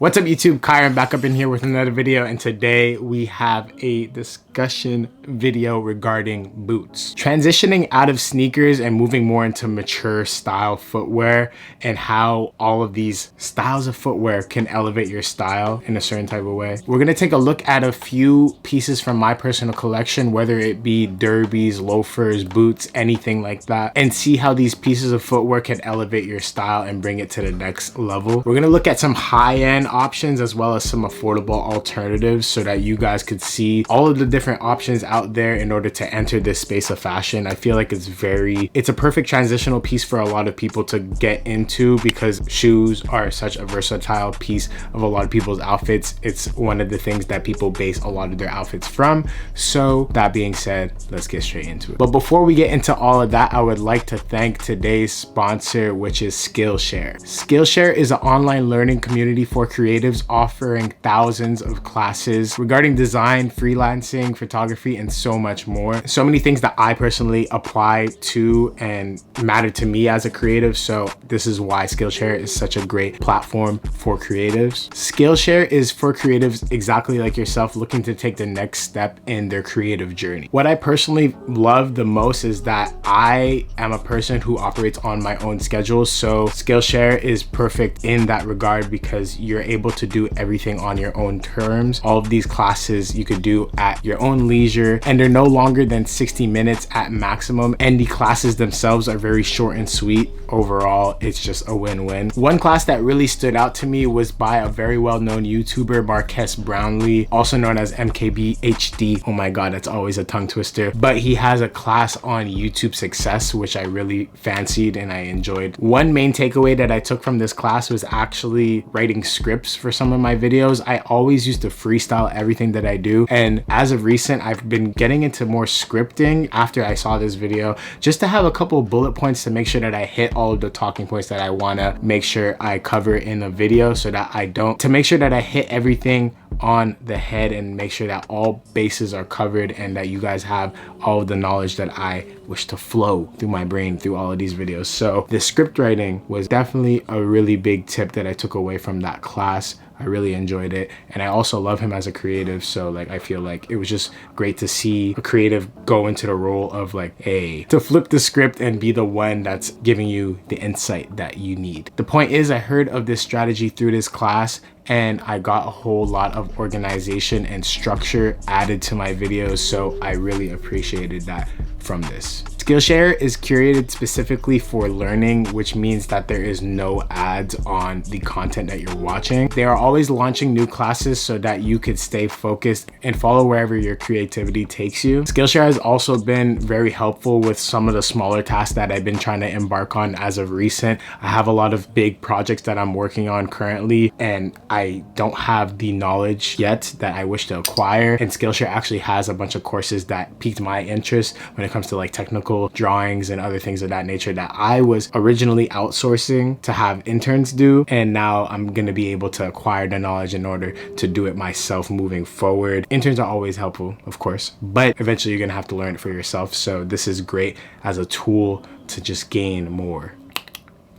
What's up YouTube, Kyron back up in here with another video, and today we have a discussion video regarding boots. Transitioning out of sneakers and moving more into mature style footwear and how all of these styles of footwear can elevate your style in a certain type of way. We're gonna take a look at a few pieces from my personal collection, whether it be derbies, loafers, boots, anything like that, and see how these pieces of footwear can elevate your style and bring it to the next level. We're gonna look at some high-end options as well as some affordable alternatives so that you guys could see all of the different options out there in order to enter this space of fashion. I feel like it's a perfect transitional piece for a lot of people to get into because shoes are such a versatile piece of a lot of people's outfits. It's one of the things that people base a lot of their outfits from. So that being said, let's get straight into it. But before we get into all of that, I would like to thank today's sponsor, which is Skillshare. Skillshare is an online learning community for creatives offering thousands of classes regarding design, freelancing, photography, and so much more. So many things that I personally apply to and matter to me as a creative. So this is why Skillshare is such a great platform for creatives. Skillshare is for creatives exactly like yourself looking to take the next step in their creative journey. What I personally love the most is that I am a person who operates on my own schedule. So Skillshare is perfect in that regard because you're able to do everything on your own terms. All of these classes you could do at your own leisure, and they're no longer than 60 minutes at maximum, and the classes themselves are very short and sweet. Overall, it's just a win-win. One class that really stood out to me was by a very well-known YouTuber, Marques Brownlee, also known as MKBHD. Oh my god, that's always a tongue twister. But he has a class on YouTube success, which I really fancied and I enjoyed. One main takeaway that I took from this class was actually writing scripts for some of my videos. I always used to freestyle everything that I do, and as of recent I've been getting into more scripting after I saw this video, just to have a couple of bullet points to make sure that I hit all of the talking points that I want to make sure I cover in a video, so that to make sure that I hit everything on the head and make sure that all bases are covered and that you guys have all of the knowledge that I wish to flow through my brain through all of these videos. So the script writing was definitely a really big tip that I took away from that class. I really enjoyed it, and I also love him as a creative, so like I feel like it was just great to see a creative go into the role of like, hey, to flip the script and be the one that's giving you the insight that you need. The point is, I heard of this strategy through this class and I got a whole lot of organization and structure added to my videos, so I really appreciated that from this. Skillshare is curated specifically for learning, which means that there is no ads on the content that you're watching. They are always launching new classes so that you could stay focused and follow wherever your creativity takes you. Skillshare has also been very helpful with some of the smaller tasks that I've been trying to embark on as of recent. I have a lot of big projects that I'm working on currently, and I don't have the knowledge yet that I wish to acquire, and Skillshare actually has a bunch of courses that piqued my interest when it comes to like technical drawings and other things of that nature that I was originally outsourcing to have interns do, and now I'm gonna be able to acquire the knowledge in order to do it myself moving forward. Interns are always helpful, of course, but eventually you're gonna have to learn it for yourself, so this is great as a tool to just gain more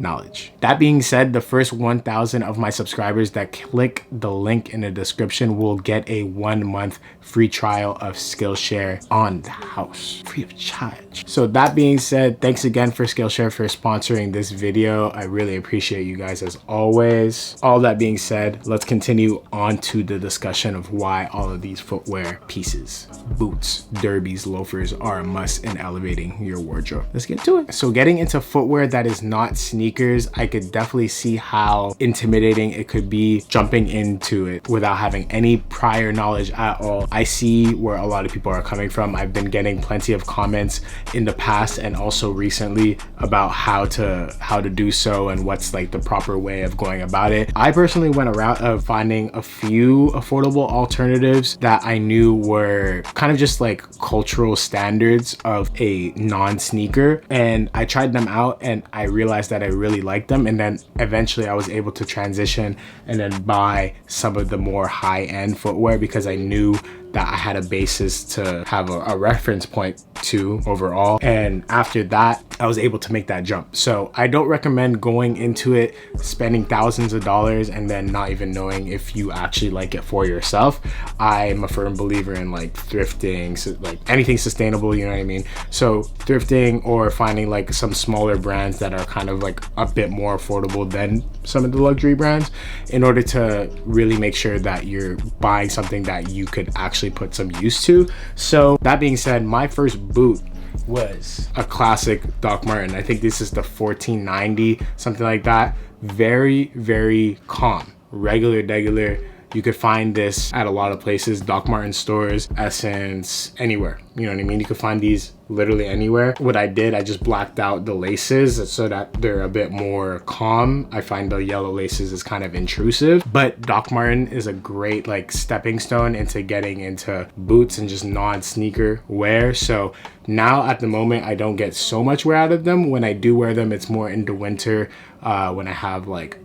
knowledge. That being said, the first 1,000 of my subscribers that click the link in the description will get a 1-month free trial of Skillshare on the house, free of charge. So that being said, thanks again for Skillshare for sponsoring this video. I really appreciate you guys as always. All that being said, let's continue on to the discussion of why all of these footwear pieces, boots, derbies, loafers are a must in elevating your wardrobe. Let's get to it. So getting into footwear that is not sneakers, I could definitely see how intimidating it could be jumping into it without having any prior knowledge at all. I see where a lot of people are coming from. I've been getting plenty of comments in the past and also recently about how to do so and what's like the proper way of going about it. I personally went a route of finding a few affordable alternatives that I knew were kind of just like cultural standards of a non-sneaker, and I tried them out and I realized that I really like them. And then eventually I was able to transition and then buy some of the more high-end footwear because I knew that I had a basis to have a reference point to overall. And after that, I was able to make that jump. So I don't recommend going into it, spending thousands of dollars and then not even knowing if you actually like it for yourself. I'm a firm believer in like thrifting, so like anything sustainable, you know what I mean? So thrifting or finding like some smaller brands that are kind of like a bit more affordable than some of the luxury brands in order to really make sure that you're buying something that you could actually put some use to. So that being said, my first boot was a classic Doc Marten. I think this is the 1490, something like that. Very, very calm, regular. You could find this at a lot of places, Doc Marten stores, Essence, anywhere. You know what I mean? You could find these literally anywhere. What I did, I just blacked out the laces so that they're a bit more calm. I find the yellow laces is kind of intrusive, but Doc Marten is a great like stepping stone into getting into boots and just non-sneaker wear. So now at the moment, I don't get so much wear out of them. When I do wear them, it's more into winter when I have like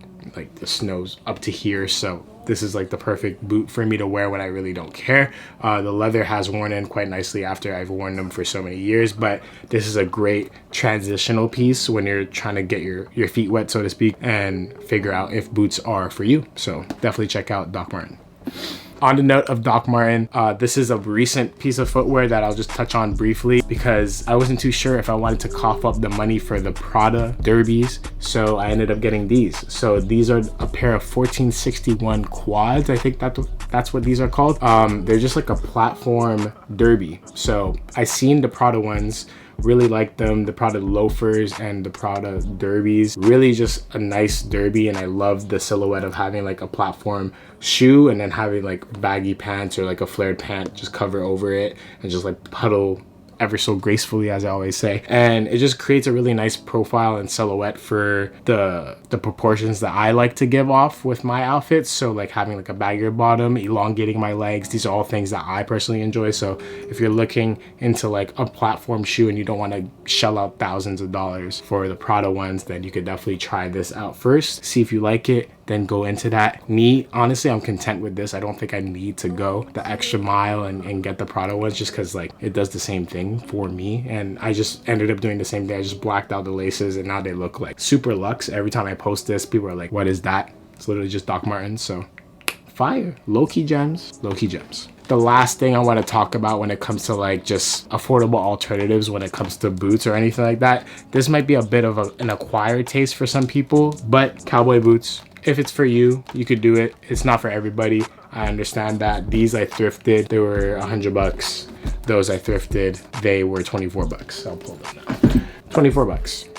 the snow's up to here. So this is like the perfect boot for me to wear when I really don't care. The leather has worn in quite nicely after I've worn them for so many years, but this is a great transitional piece when you're trying to get your feet wet, so to speak, and figure out if boots are for you. So definitely check out Doc Marten. On the note of Doc Marten, this is a recent piece of footwear that I'll just touch on briefly because I wasn't too sure if I wanted to cough up the money for the Prada derbies, so I ended up getting these. So these are a pair of 1461 quads. I think that's what these are called. They're just like a platform derby. So I seen the Prada ones, really like them, the Prada loafers and the Prada derbies. Really just a nice derby, and I love the silhouette of having like a platform shoe and then having like baggy pants or like a flared pant just cover over it and just like puddle ever so gracefully, as I always say. And it just creates a really nice profile and silhouette for the proportions that I like to give off with my outfits. So like having like a baggier bottom, elongating my legs, these are all things that I personally enjoy. So if you're looking into like a platform shoe and you don't want to shell out thousands of dollars for the Prada ones, then you could definitely try this out first, see if you like it, then go into that. Me, honestly, I'm content with this. I don't think I need to go the extra mile and get the Prada ones just because like it does the same thing for me. And I just ended up doing the same thing. I just blacked out the laces and now they look like super luxe. Every time I post this, people are like, what is that? It's literally just Doc Martens. So fire, low-key gems. The last thing I want to talk about when it comes to like just affordable alternatives when it comes to boots or anything like that, this might be a bit of an acquired taste for some people, but cowboy boots, if it's for you, you could do it. It's not for everybody. I understand that. These I thrifted, they were $100. Those I thrifted, they were $24. I'll pull them now. $24.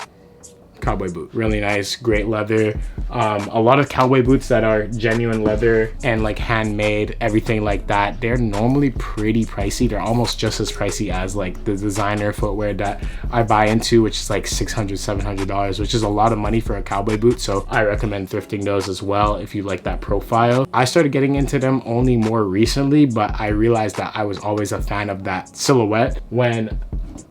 Cowboy boot, really nice, great leather. A lot of cowboy boots that are genuine leather and like handmade, everything like that, they're normally pretty pricey. They're almost just as pricey as like the designer footwear that I buy into, which is like $600, $700, which is a lot of money for a cowboy boot. So I recommend thrifting those as well if you like that profile. I started getting into them only more recently, but I realized that I was always a fan of that silhouette when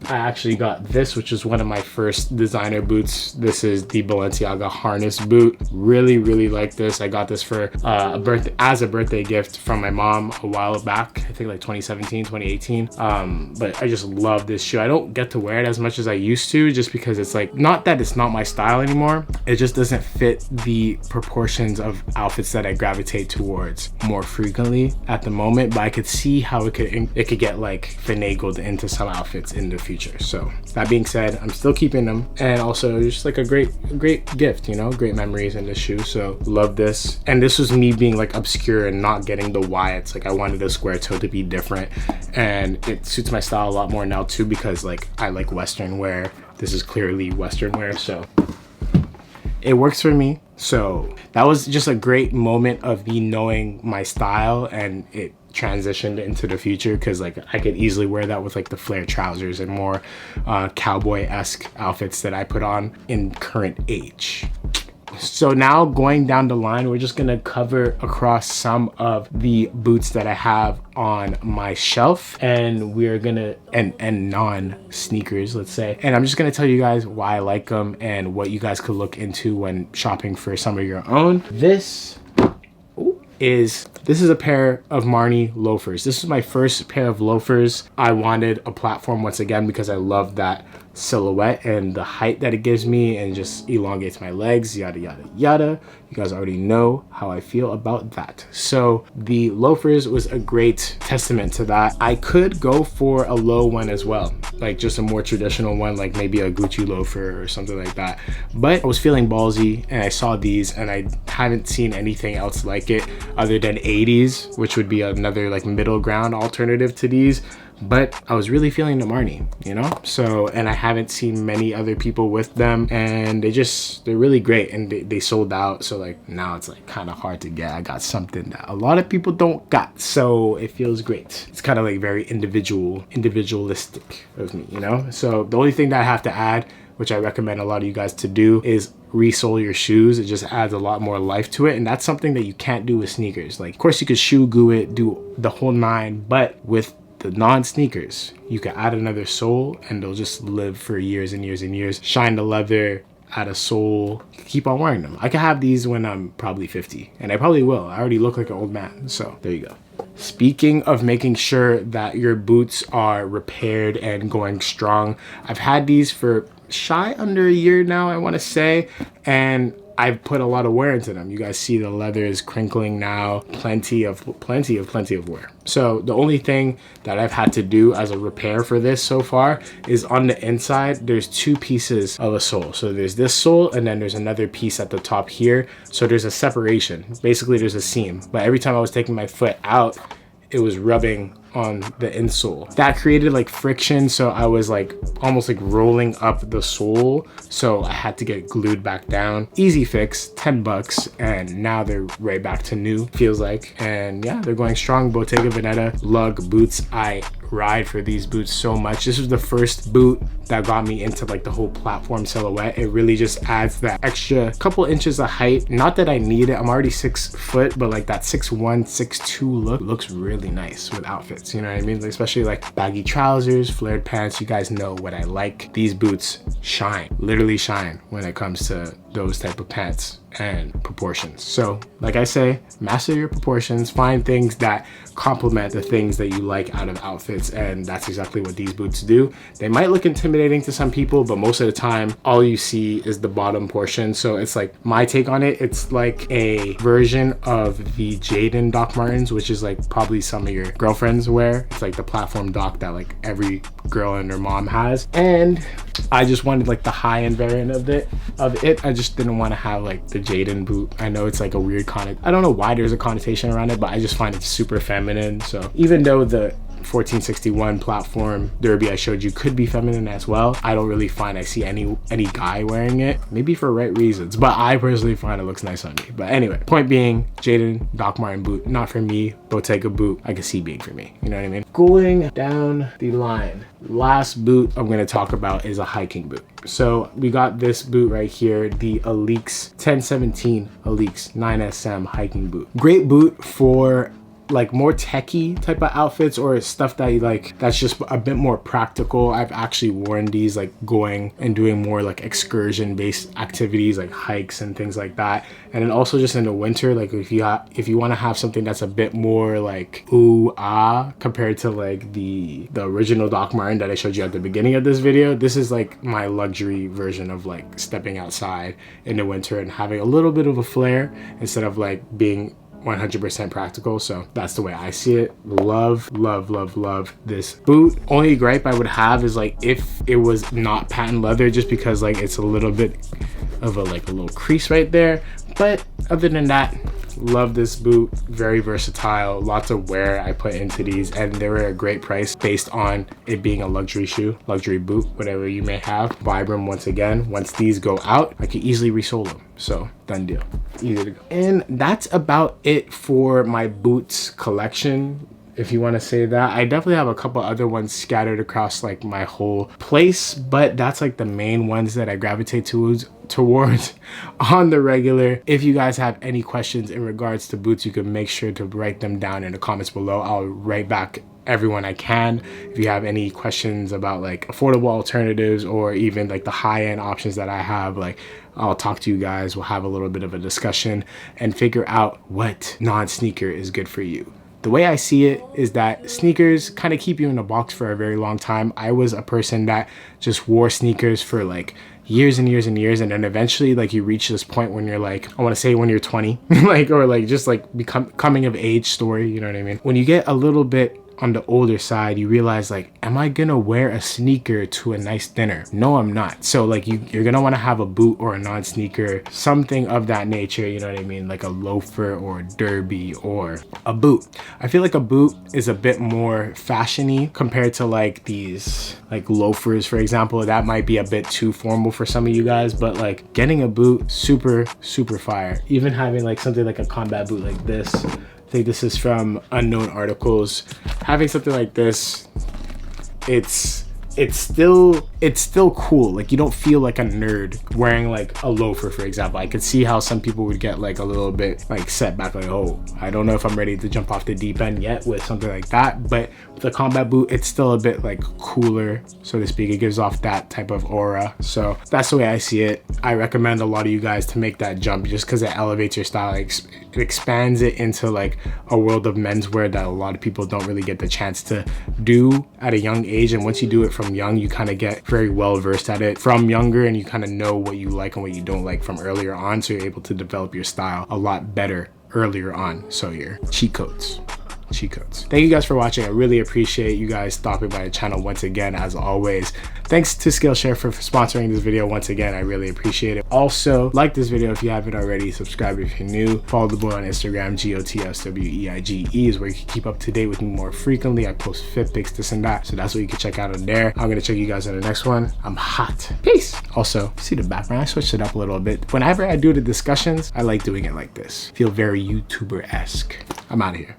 I actually got this, which is one of my first designer boots. This is the Balenciaga harness boot. Really like this. I got this for a birthday gift from my mom a while back. I think like 2017, 2018. But I just love this shoe. I don't get to wear it as much as I used to just because it's like, not that it's not my style anymore. It just doesn't fit the proportions of outfits that I gravitate towards more frequently at the moment. But I could see how it could get like finagled into some outfits in the future. So that being said, I'm still keeping them, and also just like a great gift, you know, great memories in this shoe. So love this. And this was me being like obscure and not getting the Wyatts. Like I wanted the square toe to be different, and it suits my style a lot more now too because like I like Western wear. This is clearly Western wear, so it works for me. So that was just a great moment of me knowing my style, and it transitioned into the future because like I could easily wear that with like the flare trousers and more cowboy-esque outfits that I put on in current age. So now going down the line, we're just gonna cover across some of the boots that I have on my shelf, and we're gonna, and non-sneakers, let's say. And I'm just gonna tell you guys why I like them and what you guys could look into when shopping for some of your own. This is a pair of Marnie loafers. This is my first pair of loafers. I wanted a platform once again because I love that silhouette and the height that it gives me and just elongates my legs, yada yada yada. You guys already know how I feel about that. So the loafers was a great testament to that. I could go for a low one as well, like just a more traditional one, like maybe a Gucci loafer or something like that. But I was feeling ballsy and I saw these and I haven't seen anything else like it other than 80s, which would be another like middle ground alternative to these. But I was really feeling the Marnie, you know? So, and I haven't seen many other people with them, and they're really great, and they sold out. So like now it's like kind of hard to get. I got something that a lot of people don't got, so it feels great. It's kind of like very individualistic of me, you know? So the only thing that I have to add, which I recommend a lot of you guys to do, is resole your shoes. It just adds a lot more life to it, and that's something that you can't do with sneakers. Like, of course you could shoe glue it, do the whole nine, but with the non-sneakers, you can add another sole and they'll just live for years and years and years. Shine the leather, add a sole, keep on wearing them. I can have these when I'm probably 50, and I probably will. I already look like an old man, so there you go. Speaking of making sure that your boots are repaired and going strong, I've had these for shy under a year now, I want to say, and I've put a lot of wear into them. You guys see the leather is crinkling now, plenty of wear. So the only thing that I've had to do as a repair for this so far is on the inside, there's two pieces of a sole. So there's this sole and then there's another piece at the top here. So there's a separation. Basically there's a seam, but every time I was taking my foot out, it was rubbing on the insole. That created like friction, so I was like almost like rolling up the sole, so I had to get glued back down. Easy fix, 10 bucks, and now they're right back to new, feels like. And yeah, they're going strong. Bottega Veneta lug boots. I ride for these boots so much. This was the first boot that got me into like the whole platform silhouette. It really just adds that extra couple inches of height. Not that I need it, I'm already 6 foot, but like that 6'1", 6'2" look looks really nice with outfits, you know what I mean? Like, especially like baggy trousers, flared pants. You guys know what I like. These boots shine, literally shine when it comes to those type of pants and proportions. So like I say, master your proportions, find things that complement the things that you like out of outfits, and that's exactly what these boots do. They might look intimidating to some people, but most of the time all you see is the bottom portion. So it's like, my take on it, it's like a version of the Jaden Doc Martens, which is like probably some of your girlfriends wear. It's like the platform doc that like every girl and her mom has, and I just wanted like the high-end variant of it. I just didn't want to have like the Jaden boot. I know it's like a weird I don't know why there's a connotation around it, but I just find it super feminine. So even though the 1461 platform derby I showed you could be feminine as well, I don't really find I see any guy wearing it, maybe for right reasons, but I personally find it looks nice on me. But anyway, point being, Jaden Doc Marten boot, not for me. Bottega boot, I can see being for me, you know what I mean? Going down the line, last boot I'm going to talk about is a hiking boot. So we got this boot right here, the Aleeks 1017 Aleeks 9SM hiking boot. Great boot for like more techie type of outfits or stuff that you like, that's just a bit more practical. I've actually worn these like going and doing more like excursion based activities like hikes and things like that. And then also just in the winter, like if you want to have something that's a bit more like ooh ah compared to like the original Doc Marten that I showed you at the beginning of this video, this is like my luxury version of like stepping outside in the winter and having a little bit of a flair instead of like being 100% practical. So that's the way I see it. Love this boot. Only gripe I would have is like if it was not patent leather, just because like it's a little bit of a little crease right there. But other than that, love this boot. Very versatile, lots of wear I put into these, and they were a great price based on it being a luxury shoe, luxury boot, whatever you may have. Vibram once again. Once these go out, I can easily resole them. So done deal, easy to go. And that's about it for my boots collection. if you want to say that. I definitely have a couple other ones scattered across like my whole place, but that's like the main ones that I gravitate towards on the regular. If you guys have any questions in regards to boots, you can make sure to write them down in the comments below. I'll write back everyone I can. If you have any questions about like affordable alternatives or even like the high-end options that I have, like I'll talk to you guys. We'll have a little bit of a discussion and figure out what non-sneaker is good for you. The way I see it is that sneakers kind of keep you in a box for a very long time. I was a person that just wore sneakers for like years and years and years, and then eventually like you reach this point when you're like, I want to say when you're 20 like, or like just like coming of age story, you know what I mean? When you get a little bit on the older side, you realize like, am I gonna wear a sneaker to a nice dinner? No, I'm not. So like you're gonna want to have a boot or a non-sneaker, something of that nature, you know what I mean? Like a loafer or a derby or a boot. I feel like a boot is a bit more fashiony compared to like these like loafers, for example. That might be a bit too formal for some of you guys, but like getting a boot, super fire. Even having like something like a combat boot like this, I think this is from Unknown Articles. Having something like this, it's still cool. Like you don't feel like a nerd wearing like a loafer, for example. I could see how some people would get like a little bit like set back, like, oh, I don't know if I'm ready to jump off the deep end yet with something like that. But with the combat boot, it's still a bit like cooler, so to speak. It gives off that type of aura. So that's the way I see it. I recommend a lot of you guys to make that jump just because it elevates your style. It expands it into like a world of menswear that a lot of people don't really get the chance to do at a young age. And once you do it from young, you kind of get very well versed at it from younger, and you kind of know what you like and what you don't like from earlier on, so you're able to develop your style a lot better earlier on. So your cheat codes. Thank you guys for watching. I really appreciate you guys stopping by the channel once again, as always. Thanks to Skillshare for sponsoring this video once again. I really appreciate it. Also, like this video if you haven't already. Subscribe if you're new. Follow the boy on Instagram. GOTSWEIGE is where you can keep up to date with me more frequently. I post fit pics, this and that, so that's what you can check out on there. I'm gonna check you guys in the next one. I'm hot. Peace. Also, see the background? I switched it up a little bit. Whenever I do the discussions, I like doing it like this. Feel very YouTuber-esque. I'm out of here.